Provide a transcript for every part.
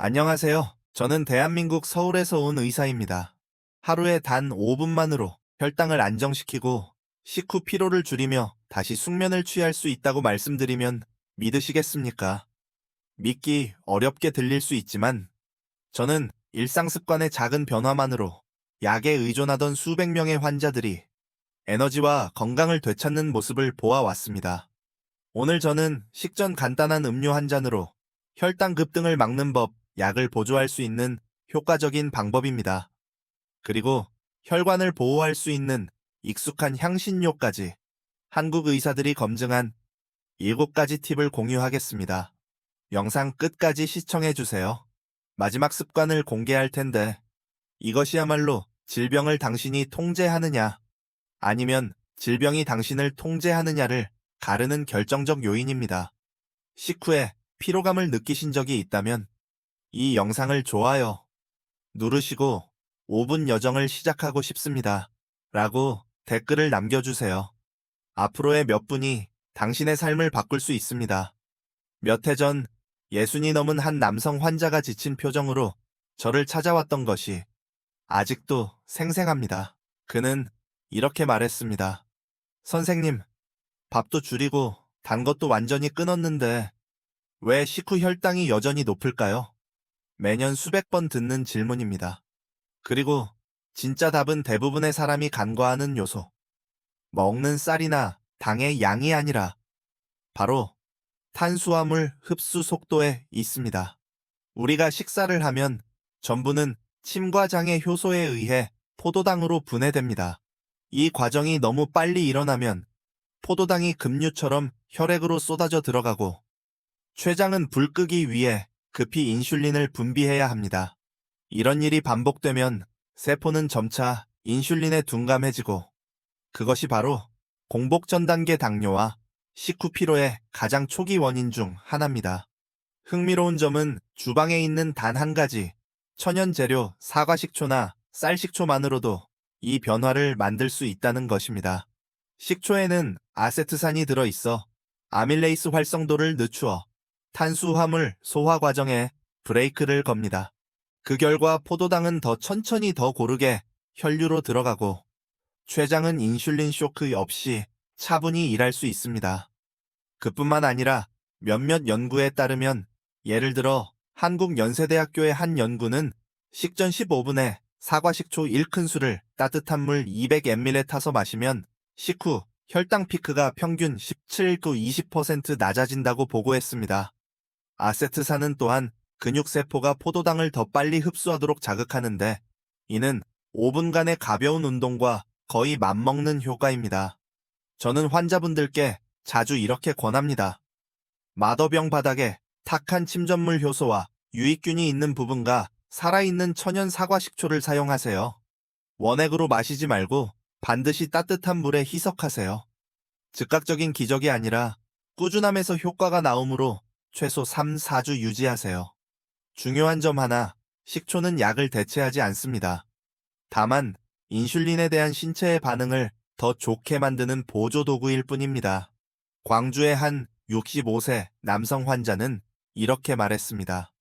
안녕하세요. 저는 대한민국 서울에서 온 의사입니다. 하루에 단 5분만으로 혈당을 안정시키고 식후 피로를 줄이며 다시 숙면을 취할 수 있다고 말씀드리면 믿으시겠습니까? 믿기 어렵게 들릴 수 있지만 저는 일상 습관의 작은 변화만으로 약에 의존하던 수백 명의 환자들이 에너지와 건강을 되찾는 모습을 보아왔습니다. 오늘 저는 식전 간단한 음료 한 잔으로 혈당 급등을 막는 법, 약을 보조할 수 있는 효과적인 방법입니다. 그리고 혈관을 보호할 수 있는 익숙한 향신료까지 한국 의사들이 검증한 7가지 팁을 공유하겠습니다. 영상 끝까지 시청해주세요. 마지막 습관을 공개할 텐데 이것이야말로 질병을 당신이 통제하느냐 아니면 질병이 당신을 통제하느냐를 가르는 결정적 요인입니다. 식후에 피로감을 느끼신 적이 있다면 이 영상을 좋아요 누르시고 5분 여정을 시작하고 싶습니다. 라고 댓글을 남겨주세요. 앞으로의 몇 분이 당신의 삶을 바꿀 수 있습니다. 몇 해 전 60이 넘은 한 남성 환자가 지친 표정으로 저를 찾아왔던 것이 아직도 생생합니다. 그는 이렇게 말했습니다. 선생님, 밥도 줄이고 단 것도 완전히 끊었는데 왜 식후 혈당이 여전히 높을까요? 매년 수백 번 듣는 질문입니다. 그리고 진짜 답은 대부분의 사람이 간과하는 요소. 먹는 쌀이나 당의 양이 아니라 바로 탄수화물 흡수 속도에 있습니다. 우리가 식사를 하면 전부는 침과 장의 효소에 의해 포도당으로 분해됩니다. 이 과정이 너무 빨리 일어나면 포도당이 급류처럼 혈액으로 쏟아져 들어가고 췌장은 불 끄기 위해 급히 인슐린을 분비해야 합니다. 이런 일이 반복되면 세포는 점차 인슐린에 둔감해지고 그것이 바로 공복 전 단계 당뇨와 식후 피로의 가장 초기 원인 중 하나입니다. 흥미로운 점은 주방에 있는 단 한 가지 천연 재료 사과식초나 쌀식초만으로도 이 변화를 만들 수 있다는 것입니다. 식초에는 아세트산이 들어있어 아밀레이스 활성도를 늦추어 탄수화물 소화 과정에 브레이크를 겁니다. 그 결과 포도당은 더 천천히 더 고르게 혈류로 들어가고 췌장은 인슐린 쇼크 없이 차분히 일할 수 있습니다. 그뿐만 아니라 몇몇 연구에 따르면 예를 들어 한국연세대학교의 한 연구는 식전 15분에 사과식초 1큰술을 따뜻한 물 200ml에 타서 마시면 식후 혈당 피크가 평균 17-20% 낮아진다고 보고했습니다. 아세트산은 또한 근육세포가 포도당을 더 빨리 흡수하도록 자극하는데 이는 5분간의 가벼운 운동과 거의 맞먹는 효과입니다. 저는 환자분들께 자주 이렇게 권합니다. 마더병 바닥에 탁한 침전물 효소와 유익균이 있는 부분과 살아있는 천연 사과식초를 사용하세요. 원액으로 마시지 말고 반드시 따뜻한 물에 희석하세요. 즉각적인 기적이 아니라 꾸준함에서 효과가 나오므로 최소 3-4주 유지하세요. 중요한 점 하나, 식초는 약을 대체하지 않습니다. 다만 인슐린에 대한 신체의 반응을 더 좋게 만드는 보조도구일 뿐입니다. 광주의 한 65세 남성 환자는 이렇게 말했습니다.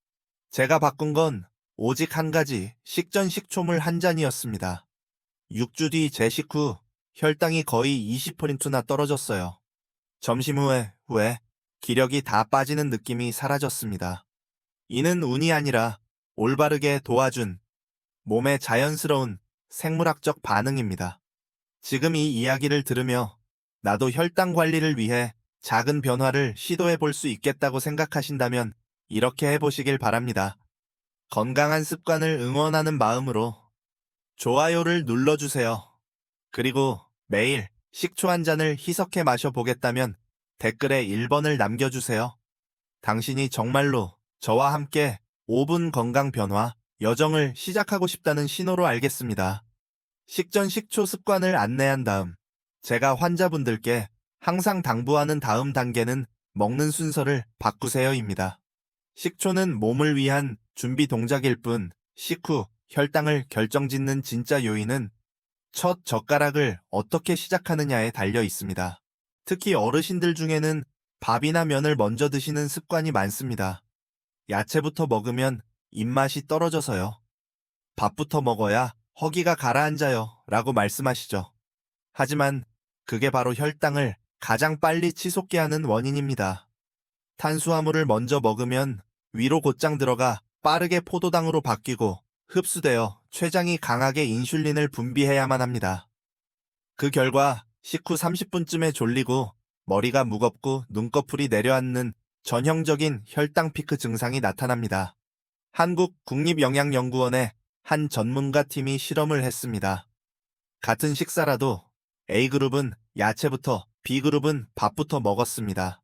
제가 바꾼 건 오직 한 가지 식전 식초물 한 잔이었습니다. 6주 뒤 제 식후 혈당이 거의 20%나 떨어졌어요. 점심 후에 기력이 다 빠지는 느낌이 사라졌습니다. 이는 운이 아니라 올바르게 도와준 몸의 자연스러운 생물학적 반응입니다. 지금 이 이야기를 들으며 나도 혈당 관리를 위해 작은 변화를 시도해 볼 수 있겠다고 생각하신다면 이렇게 해보시길 바랍니다. 건강한 습관을 응원하는 마음으로 좋아요를 눌러주세요. 그리고 매일 식초 한 잔을 희석해 마셔보겠다면 댓글에 1번을 남겨주세요. 당신이 정말로 저와 함께 5분 건강 변화 여정을 시작하고 싶다는 신호로 알겠습니다. 식전 식초 습관을 안내한 다음 제가 환자분들께 항상 당부하는 다음 단계는 먹는 순서를 바꾸세요입니다. 식초는 몸을 위한 준비 동작일 뿐 식후 혈당을 결정짓는 진짜 요인은 첫 젓가락을 어떻게 시작하느냐에 달려 있습니다. 특히 어르신들 중에는 밥이나 면을 먼저 드시는 습관이 많습니다. 야채부터 먹으면 입맛이 떨어져서요. 밥부터 먹어야 허기가 가라앉아요. 라고 말씀하시죠. 하지만 그게 바로 혈당을 가장 빨리 치솟게 하는 원인입니다. 탄수화물을 먼저 먹으면 위로 곧장 들어가 빠르게 포도당으로 바뀌고 흡수되어 췌장이 강하게 인슐린을 분비해야만 합니다. 그 결과 식후 30분쯤에 졸리고 머리가 무겁고 눈꺼풀이 내려앉는 전형적인 혈당 피크 증상이 나타납니다. 한국국립영양연구원의 한 전문가 팀이 실험을 했습니다. 같은 식사라도 A그룹은 야채부터 B그룹은 밥부터 먹었습니다.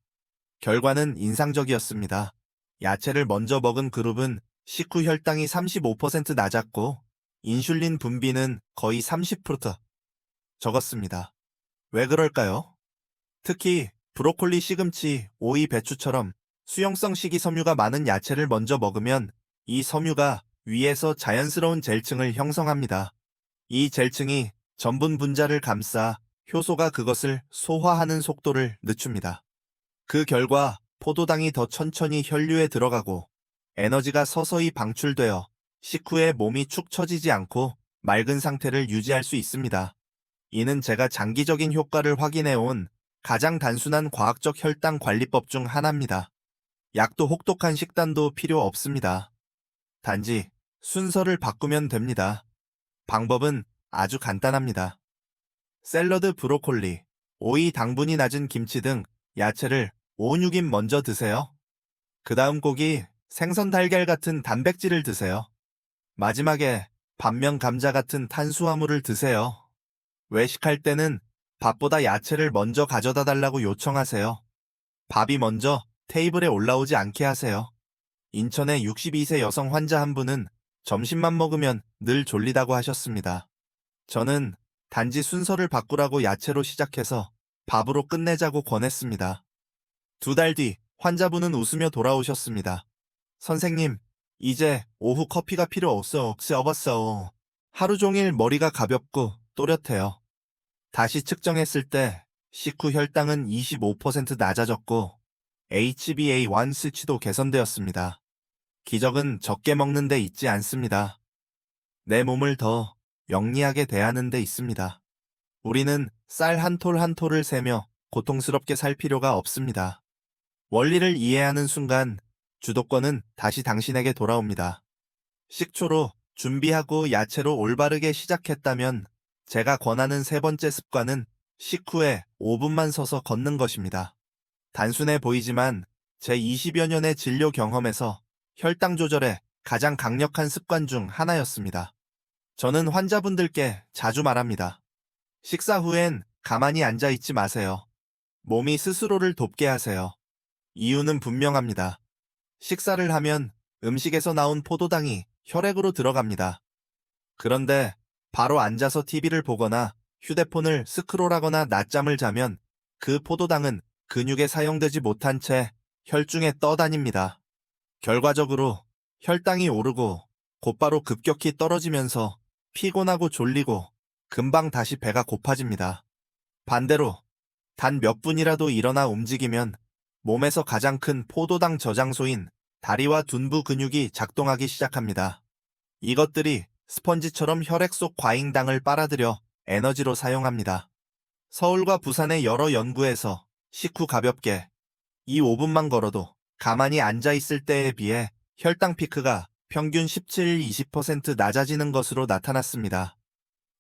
결과는 인상적이었습니다. 야채를 먼저 먹은 그룹은 식후 혈당이 35% 낮았고 인슐린 분비는 거의 30% 적었습니다. 왜 그럴까요? 특히 브로콜리, 시금치, 오이, 배추처럼 수용성 식이섬유가 많은 야채를 먼저 먹으면 이 섬유가 위에서 자연스러운 젤층을 형성합니다. 이 젤층이 전분 분자를 감싸 효소가 그것을 소화하는 속도를 늦춥니다. 그 결과 포도당이 더 천천히 혈류에 들어가고 에너지가 서서히 방출되어 식후에 몸이 축 처지지 않고 맑은 상태를 유지할 수 있습니다. 이는 제가 장기적인 효과를 확인해온 가장 단순한 과학적 혈당 관리법 중 하나입니다. 약도 혹독한 식단도 필요 없습니다. 단지 순서를 바꾸면 됩니다. 방법은 아주 간단합니다. 샐러드, 브로콜리, 오이, 당분이 낮은 김치 등 야채를 5, 6인 먼저 드세요. 그 다음 고기, 생선, 달걀 같은 단백질을 드세요. 마지막에 반면 감자 같은 탄수화물을 드세요. 외식할 때는 밥보다 야채를 먼저 가져다 달라고 요청하세요. 밥이 먼저 테이블에 올라오지 않게 하세요. 인천의 62세 여성 환자 한 분은 점심만 먹으면 늘 졸리다고 하셨습니다. 저는 단지 순서를 바꾸라고 야채로 시작해서 밥으로 끝내자고 권했습니다. 2달 뒤 환자분은 웃으며 돌아오셨습니다. 선생님, 이제 오후 커피가 필요 없어요. 하루 종일 머리가 가볍고 또렷해요. 다시 측정했을 때 식후 혈당은 25% 낮아졌고 HbA1c 수치도 개선되었습니다. 기적은 적게 먹는 데 있지 않습니다. 내 몸을 더 영리하게 대하는 데 있습니다. 우리는 쌀 한 톨 한 톨을 세며 고통스럽게 살 필요가 없습니다. 원리를 이해하는 순간 주도권은 다시 당신에게 돌아옵니다. 식초로 준비하고 야채로 올바르게 시작했다면 제가 권하는 세 번째 습관은 식후에 5분만 서서 걷는 것입니다. 단순해 보이지만 제 20여 년의 진료 경험에서 혈당 조절에 가장 강력한 습관 중 하나였습니다. 저는 환자분들께 자주 말합니다. 식사 후엔 가만히 앉아 있지 마세요. 몸이 스스로를 돕게 하세요. 이유는 분명합니다. 식사를 하면 음식에서 나온 포도당이 혈액으로 들어갑니다. 그런데 바로 앉아서 TV를 보거나 휴대폰을 스크롤하거나 낮잠을 자면 그 포도당은 근육에 사용되지 못한 채 혈중에 떠다닙니다. 결과적으로 혈당이 오르고 곧바로 급격히 떨어지면서 피곤하고 졸리고 금방 다시 배가 고파집니다. 반대로 단 몇 분이라도 일어나 움직이면 몸에서 가장 큰 포도당 저장소인 다리와 둔부 근육이 작동하기 시작합니다. 이것들이 스펀지처럼 혈액 속 과잉당을 빨아들여 에너지로 사용합니다. 서울과 부산의 여러 연구에서 식후 가볍게 이 5분만 걸어도 가만히 앉아 있을 때에 비해 혈당 피크가 평균 17-20% 낮아지는 것으로 나타났습니다.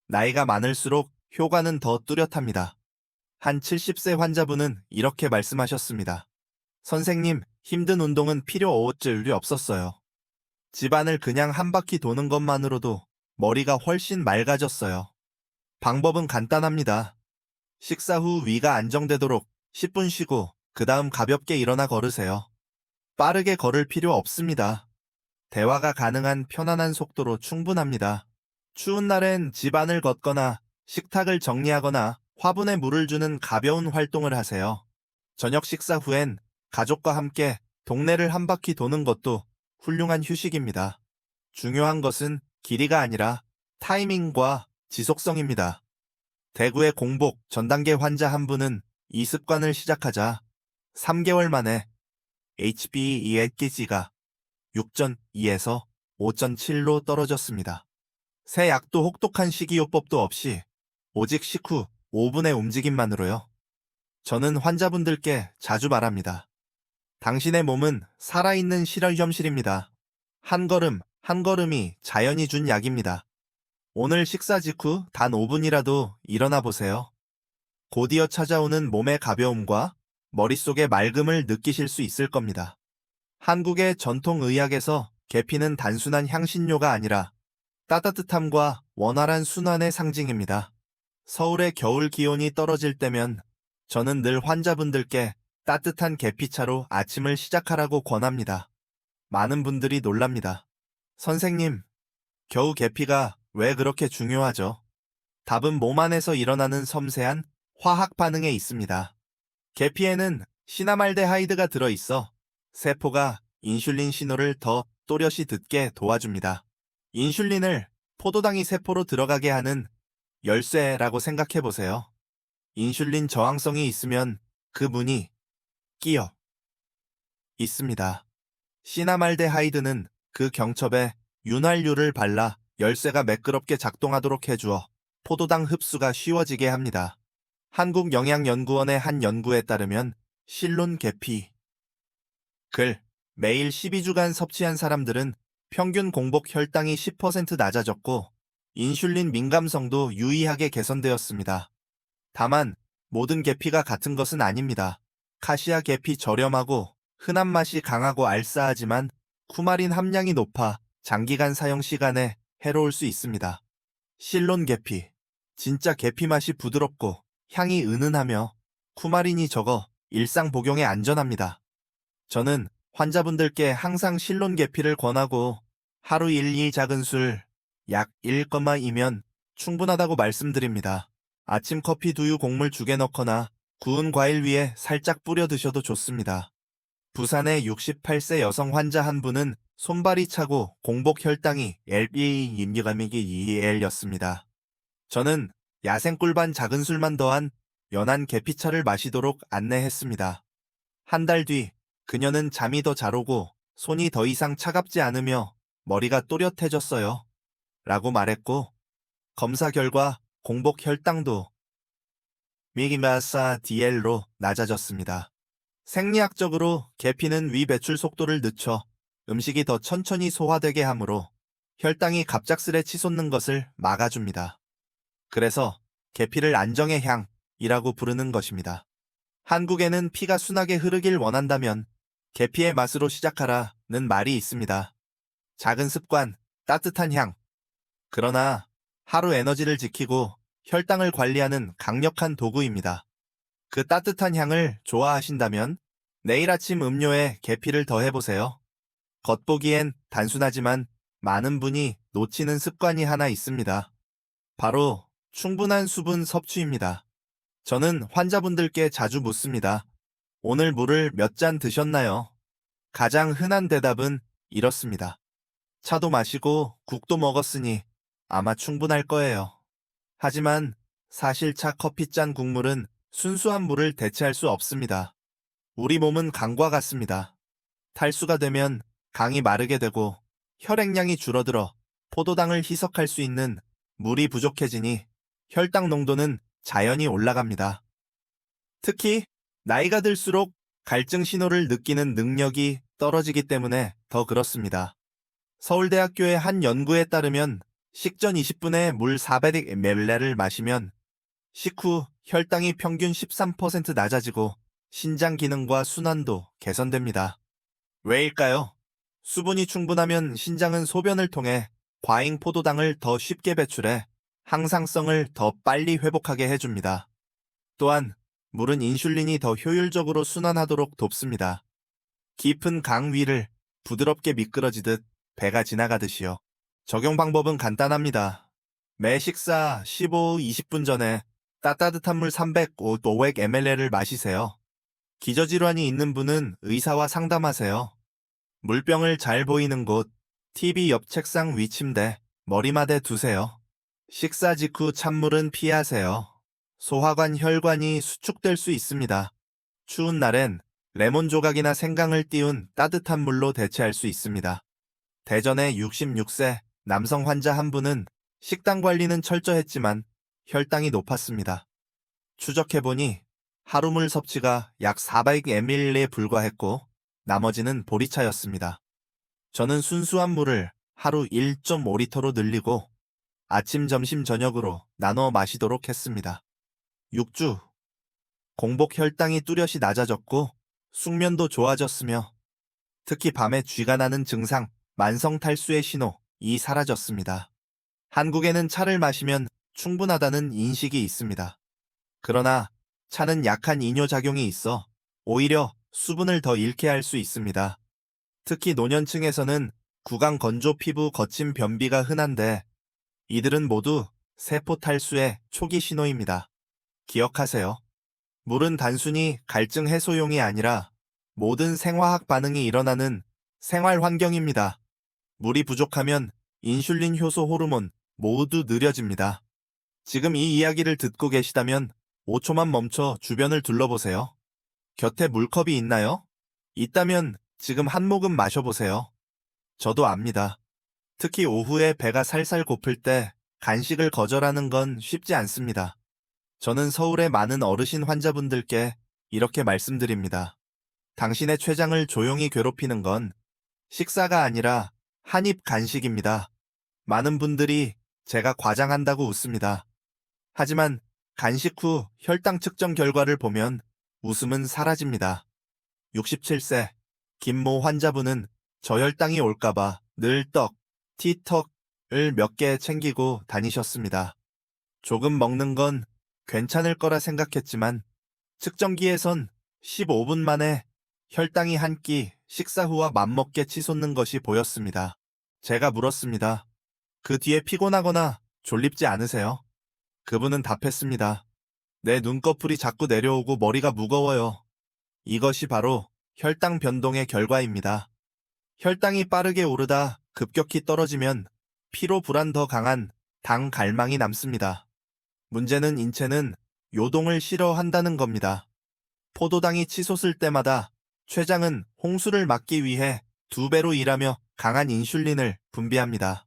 나이가 많을수록 효과는 더 뚜렷합니다. 한 70세 환자분은 이렇게 말씀하셨습니다. 선생님, 힘든 운동은 필요 없었어요. 집안을 그냥 한 바퀴 도는 것만으로도 머리가 훨씬 맑아졌어요. 방법은 간단합니다. 식사 후 위가 안정되도록 10분 쉬고 그 다음 가볍게 일어나 걸으세요. 빠르게 걸을 필요 없습니다. 대화가 가능한 편안한 속도로 충분합니다. 추운 날엔 집안을 걷거나 식탁을 정리하거나 화분에 물을 주는 가벼운 활동을 하세요. 저녁 식사 후엔 가족과 함께 동네를 한 바퀴 도는 것도 훌륭한 휴식입니다. 중요한 것은 길이가 아니라 타이밍과 지속성입니다. 대구의 공복 전 단계 환자 한 분은 이 습관을 시작하자 3개월 만에 HbA1c가 6.2에서 5.7로 떨어졌습니다. 새 약도 혹독한 식이요법도 없이 오직 식후 5분의 움직임만으로요. 저는 환자분들께 자주 말합니다. 당신의 몸은 살아있는 실험실입니다. 한 걸음, 한 걸음이 자연이 준 약입니다. 오늘 식사 직후 단 5분이라도 일어나 보세요. 곧이어 찾아오는 몸의 가벼움과 머릿속의 맑음을 느끼실 수 있을 겁니다. 한국의 전통 의학에서 계피는 단순한 향신료가 아니라 따뜻함과 원활한 순환의 상징입니다. 서울의 겨울 기온이 떨어질 때면 저는 늘 환자분들께 따뜻한 계피차로 아침을 시작하라고 권합니다. 많은 분들이 놀랍니다. 선생님, 겨우 계피가 왜 그렇게 중요하죠? 답은 몸 안에서 일어나는 섬세한 화학 반응에 있습니다. 계피에는 시나말데하이드가 들어있어 세포가 인슐린 신호를 더 또렷이 듣게 도와줍니다. 인슐린을 포도당이 세포로 들어가게 하는 열쇠라고 생각해 보세요. 인슐린 저항성이 있으면 그 문이 끼어 있습니다. 시나말데하이드는 그 경첩에 윤활유를 발라 열쇠가 매끄럽게 작동하도록 해주어 포도당 흡수가 쉬워지게 합니다. 한국영양연구원의 한 연구에 따르면 실론 계피 글 매일 12주간 섭취한 사람들은 평균 공복 혈당이 10% 낮아졌고 인슐린 민감성도 유의하게 개선되었습니다. 다만 모든 계피가 같은 것은 아닙니다. 카시아 계피 저렴하고 흔한 맛이 강하고 알싸하지만 쿠마린 함량이 높아 장기간 사용 시간에 해로울 수 있습니다. 실론 계피 진짜 계피 맛이 부드럽고 향이 은은하며 쿠마린이 적어 일상 복용에 안전합니다. 저는 환자분들께 항상 실론 계피를 권하고 하루 1, 2 작은 술, 약 1,2면 충분하다고 말씀드립니다. 아침 커피 두유 곡물 죽에 넣거나 구운 과일 위에 살짝 뿌려 드셔도 좋습니다. 부산의 68세 여성 환자 한 분은 손발이 차고 공복 혈당이 LPA 임기감이기 2L였습니다. 저는 야생 꿀반 작은 술만 더한 연한 계피차를 마시도록 안내했습니다. 한 달 뒤 그녀는 잠이 더 잘 오고 손이 더 이상 차갑지 않으며 머리가 또렷해졌어요. 라고 말했고 검사 결과 공복 혈당도 미기마사 DL로 낮아졌습니다. 생리학적으로 계피는 위 배출 속도를 늦춰 음식이 더 천천히 소화되게 하므로 혈당이 갑작스레 치솟는 것을 막아줍니다. 그래서 계피를 안정의 향이라고 부르는 것입니다. 한국에는 피가 순하게 흐르길 원한다면 계피의 맛으로 시작하라는 말이 있습니다. 작은 습관, 따뜻한 향. 그러나 하루 에너지를 지키고 혈당을 관리하는 강력한 도구입니다. 그 따뜻한 향을 좋아하신다면 내일 아침 음료에 계피를 더해보세요. 겉보기엔 단순하지만 많은 분이 놓치는 습관이 하나 있습니다. 바로 충분한 수분 섭취입니다. 저는 환자분들께 자주 묻습니다. 오늘 물을 몇 잔 드셨나요? 가장 흔한 대답은 이렇습니다. 차도 마시고 국도 먹었으니 아마 충분할 거예요. 하지만 사실 차 커피잔 국물은 순수한 물을 대체할 수 없습니다. 우리 몸은 강과 같습니다. 탈수가 되면 강이 마르게 되고 혈액량이 줄어들어 포도당을 희석할 수 있는 물이 부족해지니 혈당 농도는 자연히 올라갑니다. 특히 나이가 들수록 갈증 신호를 느끼는 능력이 떨어지기 때문에 더 그렇습니다. 서울대학교의 한 연구에 따르면 식전 20분에 물 400ml를 마시면 식후 혈당이 평균 13% 낮아지고 신장 기능과 순환도 개선됩니다. 왜일까요? 수분이 충분하면 신장은 소변을 통해 과잉 포도당을 더 쉽게 배출해 항상성을 더 빨리 회복하게 해줍니다. 또한 물은 인슐린이 더 효율적으로 순환하도록 돕습니다. 깊은 강 위를 부드럽게 미끄러지듯 배가 지나가듯이요. 적용 방법은 간단합니다. 매 식사 15-20분 전에 따뜻한 물 300-500ml를 마시세요. 기저질환이 있는 분은 의사와 상담하세요. 물병을 잘 보이는 곳, TV 옆 책상 위 침대, 머리맡에 두세요. 식사 직후 찬물은 피하세요. 소화관 혈관이 수축될 수 있습니다. 추운 날엔 레몬 조각이나 생강을 띄운 따뜻한 물로 대체할 수 있습니다. 대전의 66세 남성 환자 한 분은 식단 관리는 철저했지만 혈당이 높았습니다. 추적해보니 하루물 섭취가 약 400ml에 불과했고 나머지는 보리차였습니다. 저는 순수한 물을 하루 1.5리터로 늘리고 아침, 점심, 저녁으로 나눠 마시도록 했습니다. 6주. 공복 혈당이 뚜렷이 낮아졌고 숙면도 좋아졌으며 특히 밤에 쥐가 나는 증상, 만성 탈수의 신호이 사라졌습니다. 한국에는 차를 마시면 충분하다는 인식이 있습니다. 그러나 차는 약한 이뇨작용이 있어 오히려 수분을 더 잃게 할 수 있습니다. 특히 노년층에서는 구강 건조 피부 거친 변비가 흔한데 이들은 모두 세포 탈수의 초기 신호입니다. 기억하세요. 물은 단순히 갈증 해소용이 아니라 모든 생화학 반응이 일어나는 생활 환경입니다. 물이 부족하면 인슐린 효소 호르몬 모두 느려집니다. 지금 이 이야기를 듣고 계시다면 5초만 멈춰 주변을 둘러보세요. 곁에 물컵이 있나요? 있다면 지금 한 모금 마셔보세요. 저도 압니다. 특히 오후에 배가 살살 고플 때 간식을 거절하는 건 쉽지 않습니다. 저는 서울의 많은 어르신 환자분들께 이렇게 말씀드립니다. 당신의 췌장을 조용히 괴롭히는 건 식사가 아니라 한입 간식입니다. 많은 분들이 제가 과장한다고 웃습니다. 하지만 간식 후 혈당 측정 결과를 보면 웃음은 사라집니다. 67세 김모 환자분은 저혈당이 올까봐 늘 떡, 티떡을 몇 개 챙기고 다니셨습니다. 조금 먹는 건 괜찮을 거라 생각했지만 측정기에선 15분 만에 혈당이 한 끼 식사 후와 맞먹게 치솟는 것이 보였습니다. 제가 물었습니다. 그 뒤에 피곤하거나 졸립지 않으세요? 그분은 답했습니다. 내 눈꺼풀이 자꾸 내려오고 머리가 무거워요. 이것이 바로 혈당 변동의 결과입니다. 혈당이 빠르게 오르다 급격히 떨어지면 피로 불안 더 강한 당 갈망이 남습니다. 문제는 인체는 요동을 싫어한다는 겁니다. 포도당이 치솟을 때마다 췌장은 홍수를 막기 위해 2배로 일하며 강한 인슐린을 분비합니다.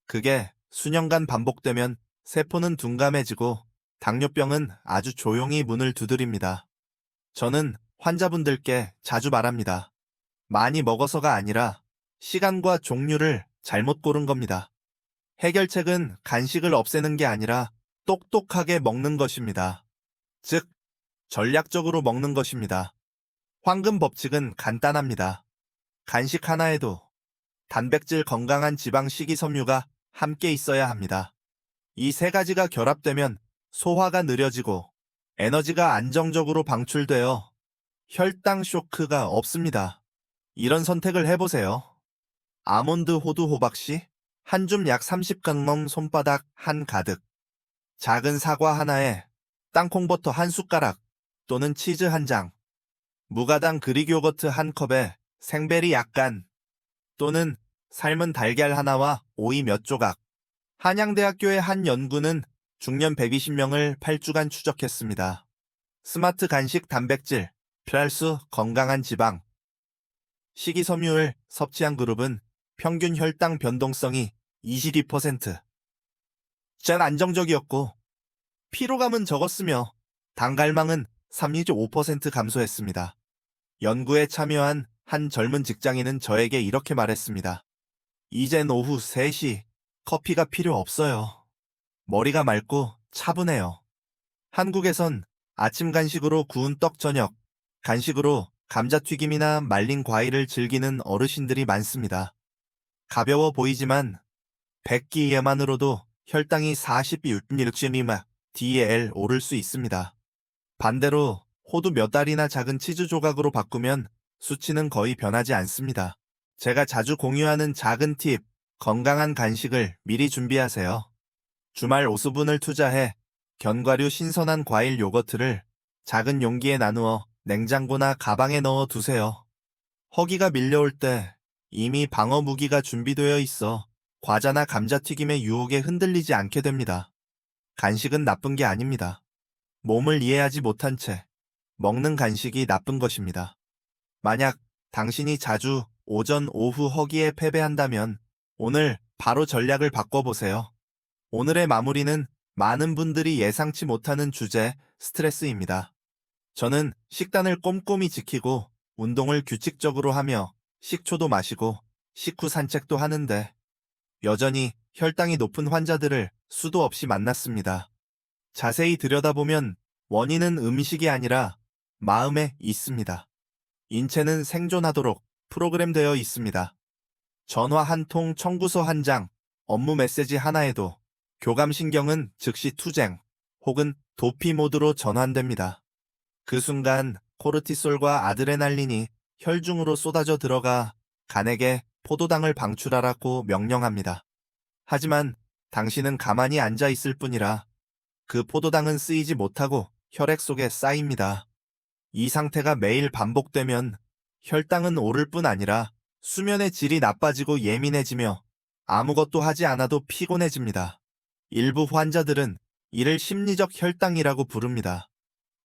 그게 수년간 반복되면 세포는 둔감해지고 당뇨병은 아주 조용히 문을 두드립니다. 저는 환자분들께 자주 말합니다. 많이 먹어서가 아니라 시간과 종류를 잘못 고른 겁니다. 해결책은 간식을 없애는 게 아니라 똑똑하게 먹는 것입니다. 즉, 전략적으로 먹는 것입니다. 황금 법칙은 간단합니다. 간식 하나에도 단백질, 건강한 지방, 식이섬유가 함께 있어야 합니다. 이 세 가지가 결합되면 소화가 느려지고 에너지가 안정적으로 방출되어 혈당 쇼크가 없습니다. 이런 선택을 해보세요. 아몬드, 호두, 호박씨 한 줌 약 30g 손바닥 한 가득. 작은 사과 하나에 땅콩버터 한 숟가락 또는 치즈 한 장. 무가당 그릭 요거트 한 컵에 생베리 약간 또는 삶은 달걀 하나와 오이 몇 조각. 한양대학교의 한 연구는 중년 120명을 8주간 추적했습니다. 스마트 간식 단백질, 필수 건강한 지방, 식이섬유를 섭취한 그룹은 평균 혈당 변동성이 22%. 짠 안정적이었고 피로감은 적었으며 당 갈망은 35% 감소했습니다. 연구에 참여한 한 젊은 직장인은 저에게 이렇게 말했습니다. 이젠 오후 3시 커피가 필요 없어요. 머리가 맑고 차분해요. 한국에선 아침 간식으로 구운 떡 저녁, 간식으로 감자튀김이나 말린 과일을 즐기는 어르신들이 많습니다. 가벼워 보이지만 100끼 이하만으로도 혈당이 46mg DL 오를 수 있습니다. 반대로 호두 몇 알이나 작은 치즈 조각으로 바꾸면 수치는 거의 변하지 않습니다. 제가 자주 공유하는 작은 팁, 건강한 간식을 미리 준비하세요. 주말 오수분을 투자해 견과류 신선한 과일 요거트를 작은 용기에 나누어 냉장고나 가방에 넣어 두세요. 허기가 밀려올 때 이미 방어 무기가 준비되어 있어 과자나 감자튀김의 유혹에 흔들리지 않게 됩니다. 간식은 나쁜 게 아닙니다. 몸을 이해하지 못한 채 먹는 간식이 나쁜 것입니다. 만약 당신이 자주 오전, 오후 허기에 패배한다면 오늘 바로 전략을 바꿔보세요. 오늘의 마무리는 많은 분들이 예상치 못하는 주제, 스트레스입니다. 저는 식단을 꼼꼼히 지키고 운동을 규칙적으로 하며 식초도 마시고 식후 산책도 하는데 여전히 혈당이 높은 환자들을 수도 없이 만났습니다. 자세히 들여다보면 원인은 음식이 아니라 마음에 있습니다. 인체는 생존하도록 프로그램되어 있습니다. 전화 한 통, 청구서 한 장, 업무 메시지 하나에도 교감신경은 즉시 투쟁 혹은 도피 모드로 전환됩니다. 그 순간 코르티솔과 아드레날린이 혈중으로 쏟아져 들어가 간에게 포도당을 방출하라고 명령합니다. 하지만 당신은 가만히 앉아 있을 뿐이라 그 포도당은 쓰이지 못하고 혈액 속에 쌓입니다. 이 상태가 매일 반복되면 혈당은 오를 뿐 아니라 수면의 질이 나빠지고 예민해지며 아무것도 하지 않아도 피곤해집니다. 일부 환자들은 이를 심리적 혈당이라고 부릅니다.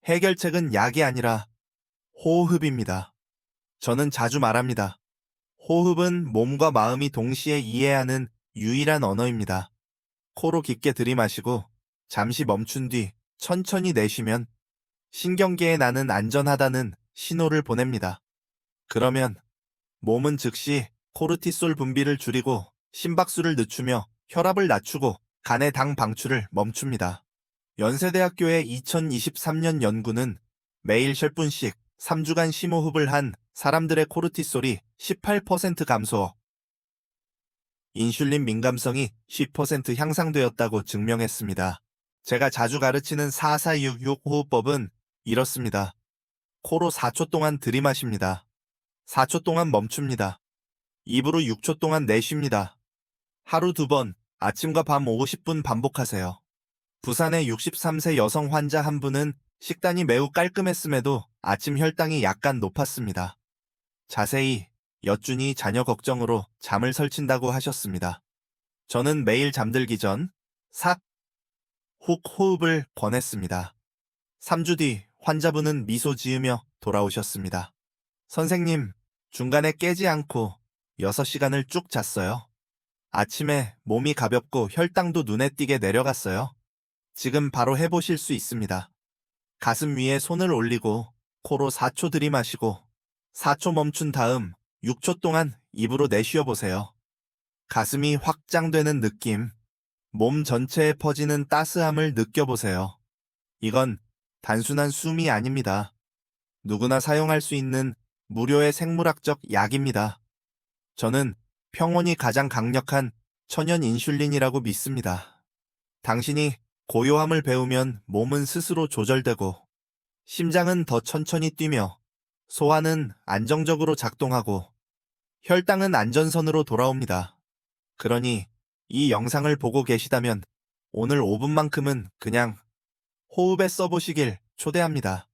해결책은 약이 아니라 호흡입니다. 저는 자주 말합니다. 호흡은 몸과 마음이 동시에 이해하는 유일한 언어입니다. 코로 깊게 들이마시고 잠시 멈춘 뒤 천천히 내쉬면 신경계에 나는 안전하다는 신호를 보냅니다. 그러면 몸은 즉시 코르티솔 분비를 줄이고 심박수를 늦추며 혈압을 낮추고 간의 당 방출을 멈춥니다. 연세대학교의 2023년 연구는 매일 10분씩 3주간 심호흡을 한 사람들의 코르티솔이 18% 감소, 인슐린 민감성이 10% 향상되었다고 증명했습니다. 제가 자주 가르치는 4466 호흡법은 이렇습니다. 코로 4초 동안 들이마십니다. 4초 동안 멈춥니다. 입으로 6초 동안 내쉽니다. 하루 2번, 아침과 밤 50분 반복하세요. 부산의 63세 여성 환자 한 분은 식단이 매우 깔끔했음에도 아침 혈당이 약간 높았습니다. 자세히 여쭈니 자녀 걱정으로 잠을 설친다고 하셨습니다. 저는 매일 잠들기 전 삭, 훅 호흡을 권했습니다. 3주 뒤 환자분은 미소 지으며 돌아오셨습니다. 선생님, 중간에 깨지 않고 6시간을 쭉 잤어요. 아침에 몸이 가볍고 혈당도 눈에 띄게 내려갔어요. 지금 바로 해보실 수 있습니다. 가슴 위에 손을 올리고 코로 4초 들이마시고 4초 멈춘 다음 6초 동안 입으로 내쉬어 보세요. 가슴이 확장되는 느낌, 몸 전체에 퍼지는 따스함을 느껴보세요. 이건 단순한 숨이 아닙니다. 누구나 사용할 수 있는 무료의 생물학적 약입니다. 저는 평온이 가장 강력한 천연 인슐린이라고 믿습니다. 당신이 고요함을 배우면 몸은 스스로 조절되고 심장은 더 천천히 뛰며 소화는 안정적으로 작동하고 혈당은 안전선으로 돌아옵니다. 그러니 이 영상을 보고 계시다면 오늘 5분만큼은 그냥 호흡에 써보시길 초대합니다.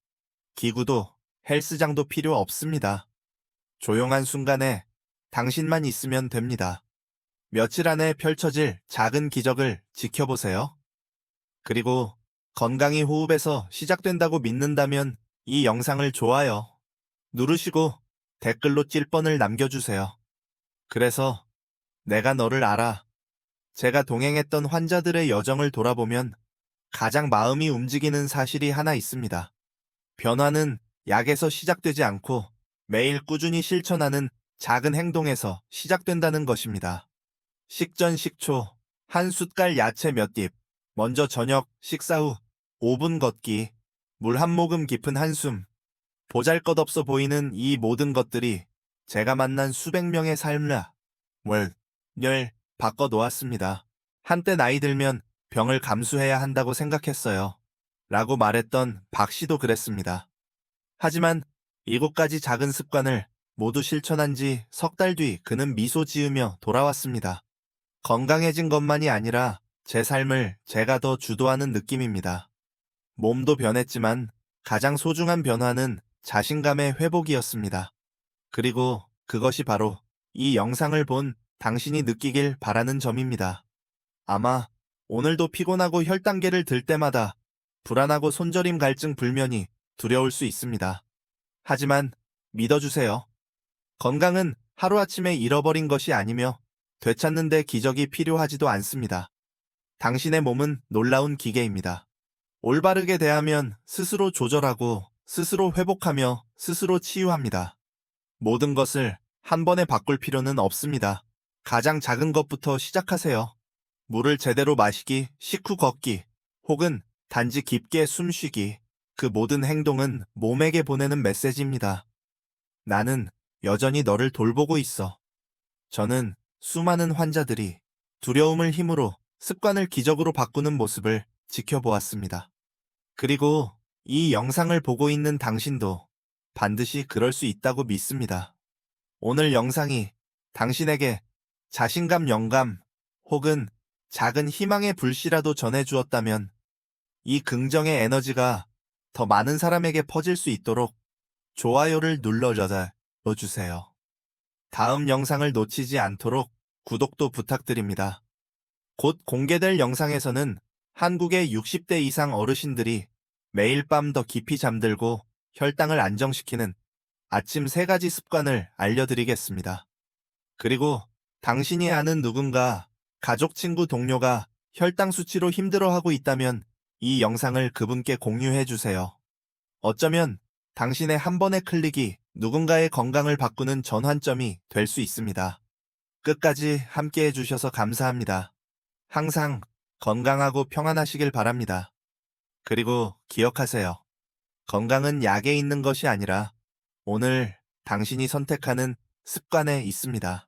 기구도 헬스장도 필요 없습니다. 조용한 순간에 당신만 있으면 됩니다. 며칠 안에 펼쳐질 작은 기적을 지켜보세요. 그리고 건강이 호흡에서 시작된다고 믿는다면 이 영상을 좋아요 누르시고 댓글로 찔번을 남겨주세요. 그래서 내가 너를 알아. 제가 동행했던 환자들의 여정을 돌아보면 가장 마음이 움직이는 사실이 하나 있습니다. 변화는 약에서 시작되지 않고 매일 꾸준히 실천하는 작은 행동에서 시작된다는 것입니다. 식전 식초, 한 숟갈 야채 몇 입, 먼저 저녁, 식사 후 5분 걷기, 물 한 모금 깊은 한숨, 보잘것없어 보이는 이 모든 것들이 제가 만난 수백 명의 삶을 열 바꿔놓았습니다. 한때 나이 들면 병을 감수해야 한다고 생각했어요. 라고 말했던 박 씨도 그랬습니다. 하지만 7가지 작은 습관을 모두 실천한 지 석 달 뒤 그는 미소 지으며 돌아왔습니다. 건강해진 것만이 아니라 제 삶을 제가 더 주도하는 느낌입니다. 몸도 변했지만 가장 소중한 변화는 자신감의 회복이었습니다. 그리고 그것이 바로 이 영상을 본 당신이 느끼길 바라는 점입니다. 아마 오늘도 피곤하고 혈당계를 들 때마다 불안하고 손저림 갈증 불면이 두려울 수 있습니다. 하지만 믿어주세요. 건강은 하루아침에 잃어버린 것이 아니며 되찾는데 기적이 필요하지도 않습니다. 당신의 몸은 놀라운 기계입니다. 올바르게 대하면 스스로 조절하고 스스로 회복하며 스스로 치유합니다. 모든 것을 한 번에 바꿀 필요는 없습니다. 가장 작은 것부터 시작하세요. 물을 제대로 마시기, 식후 걷기, 혹은 단지 깊게 숨쉬기. 그 모든 행동은 몸에게 보내는 메시지입니다. 나는 여전히 너를 돌보고 있어. 저는 수많은 환자들이 두려움을 힘으로 습관을 기적으로 바꾸는 모습을 지켜보았습니다. 그리고 이 영상을 보고 있는 당신도 반드시 그럴 수 있다고 믿습니다. 오늘 영상이 당신에게 자신감, 영감, 혹은 작은 희망의 불씨라도 전해주었다면 이 긍정의 에너지가 더 많은 사람에게 퍼질 수 있도록 좋아요를 눌러주세요. 다음 영상을 놓치지 않도록 구독도 부탁드립니다. 곧 공개될 영상에서는 한국의 60대 이상 어르신들이 매일 밤 더 깊이 잠들고 혈당을 안정시키는 아침 3가지 습관을 알려드리겠습니다. 그리고 당신이 아는 누군가, 가족, 친구, 동료가 혈당 수치로 힘들어하고 있다면 이 영상을 그분께 공유해주세요. 어쩌면 당신의 한 번의 클릭이 누군가의 건강을 바꾸는 전환점이 될 수 있습니다. 끝까지 함께 해주셔서 감사합니다. 항상 건강하고 평안하시길 바랍니다. 그리고 기억하세요. 건강은 약에 있는 것이 아니라 오늘 당신이 선택하는 습관에 있습니다.